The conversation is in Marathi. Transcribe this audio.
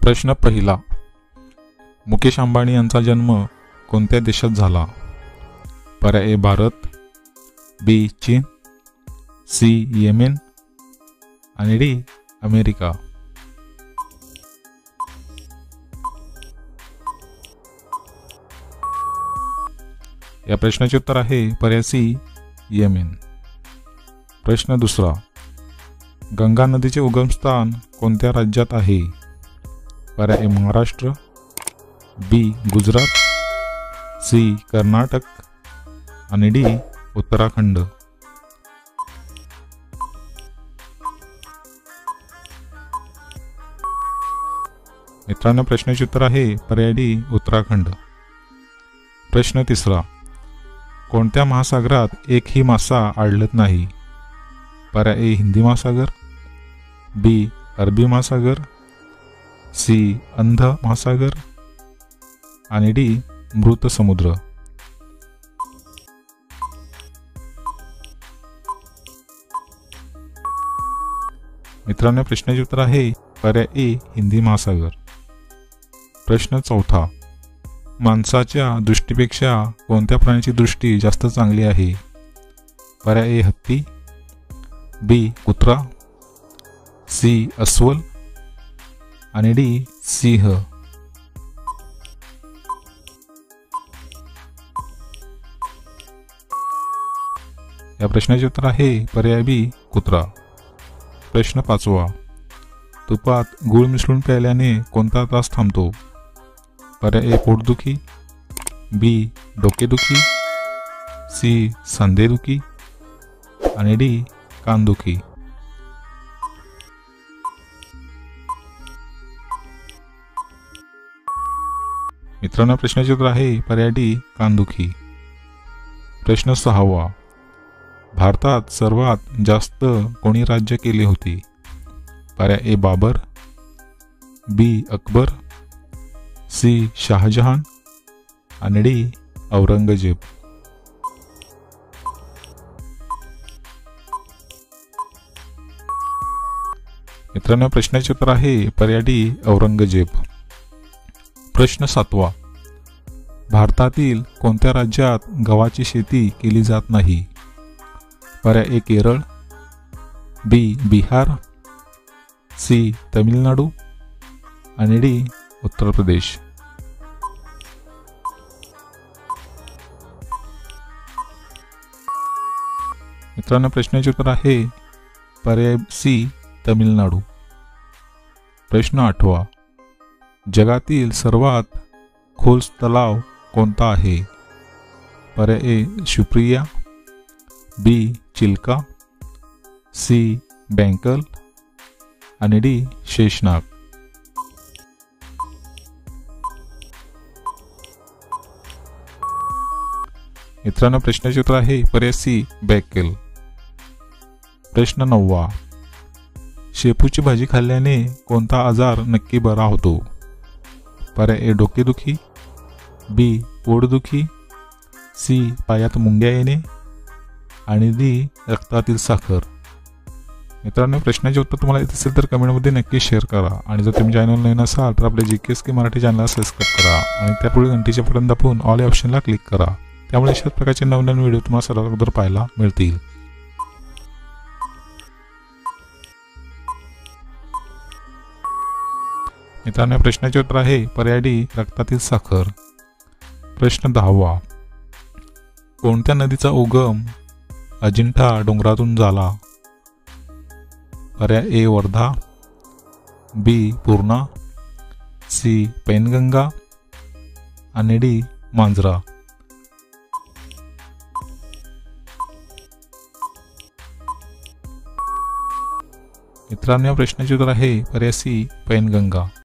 प्रश्न पहिला, मुकेश अंबानी यांचा जन्म कोणत्या देशात झाला? पर्याय ए भारत, बी चीन, सी येमेन आणि डी अमेरिका. या प्रश्नाचे उत्तर आहे पर्याय सी येमेन. प्रश्न दुसरा, गंगा नदीचे उगमस्थान कोणत्या राज्यात आहे? पर्याय ए महाराष्ट्र, बी गुजरात, सी कर्नाटक आणि डी उत्तराखंड. मित्रांनो, प्रश्नाचे उत्तर आहे पर्याय डी उत्तराखंड. प्रश्न तिसरा, कोणत्या महासागरात एकही मासा आढळत नाही? पर्याय ए हिंदी महासागर, बी अरबी महासागर, सी अंध महासागर आणि डी मृत समुद्र. मित्रांनो, प्रश्नाचे उत्तर आहे पर्याय ए हिंदी महासागर. प्रश्न चौथा, माणसाच्या दृष्टीपेक्षा कोणत्या प्राण्याची दृष्टी जास्त चांगली आहे? पर्याय ए हत्ती, बी कुत्रा, सी अस्वल आणि डी सिंह. या प्रश्नाचे उत्तर आहे पर्याय बी कुत्रा. प्रश्न पाचवा, तुपात गूळ मिसळून प्यायल्याने कोणता त्रास थांबतो? पर्याय ए पोटदुखी, बी डोकेदुखी, सी सांधेदुखी आणि डी कानदुखी. मित्रांनो, प्रश्नाचे उत्तर आहे पर्याय डी कानदुखी. प्रश्न सहावा, भारतात सर्वात जास्त कोणी राज्य केले होते? पर्याय ए बाबर, बी अकबर, सी शहाजहान आणि डी औरंगजेब. मित्रांनो, प्रश्नाचे उत्तर आहे पर्याय डी औरंगजेब. प्रश्न सातवा, भारतातील कोणत्या राज्यात गव्हाची शेती केली जात नाही? पर्याय ए केरळ, बी बिहार, सी तमिळनाडू आणि डी उत्तर प्रदेश. मित्रांनो, प्रश्नाचे उत्तर आहे पर्याय सी तमिळनाडू. प्रश्न आठवा, जगातील सर्वात खोल तलाव कोणता आहे? पर्याय ए शिवप्रिया, बी चिल्का, सी बँकल आणि डी शेषनाग. मित्रांनो, प्रश्नाचे उत्तर आहे पर्याय सी बँकल. प्रश्न नववा, शेपूची भाजी खाल्ल्याने कोणता आजार नक्की बरा होतो? पर्याय ए डोकेदुखी, बी पोटदुखी, सी पायात मुंग्या येणे आणि डी रक्तातील साखर. मित्रांनो, प्रश्नाचे उत्तर तुम्हाला येत असेल तर कमेंटमध्ये नक्की शेअर करा आणि जर तुम्ही चॅनल नवीन असाल तर आपल्या GKSK मराठी चॅनलला सबस्क्राईब करा आणि त्यापुढे घंटीचे बटन दाबून ऑल या ऑप्शनला क्लिक करा. त्यामुळे अशाच प्रकारचे नवनवीन व्हिडिओ तुम्हाला सर्वात अगोदर पाहायला मिळतील. मित्रांनो, प्रश्नाचे उत्तर आहे पर्याय डी रक्तातील साखर. प्रश्न 10वा, कोणत्या नदीचा उगम अजिंठा डोंगरातून झाला? पर्याय ए वर्धा, बी पूर्णा, सी पैनगंगा आणि डी मांजरा. मित्रांनो, या प्रश्नाचे उत्तर आहे पर्याय सी पैनगंगा.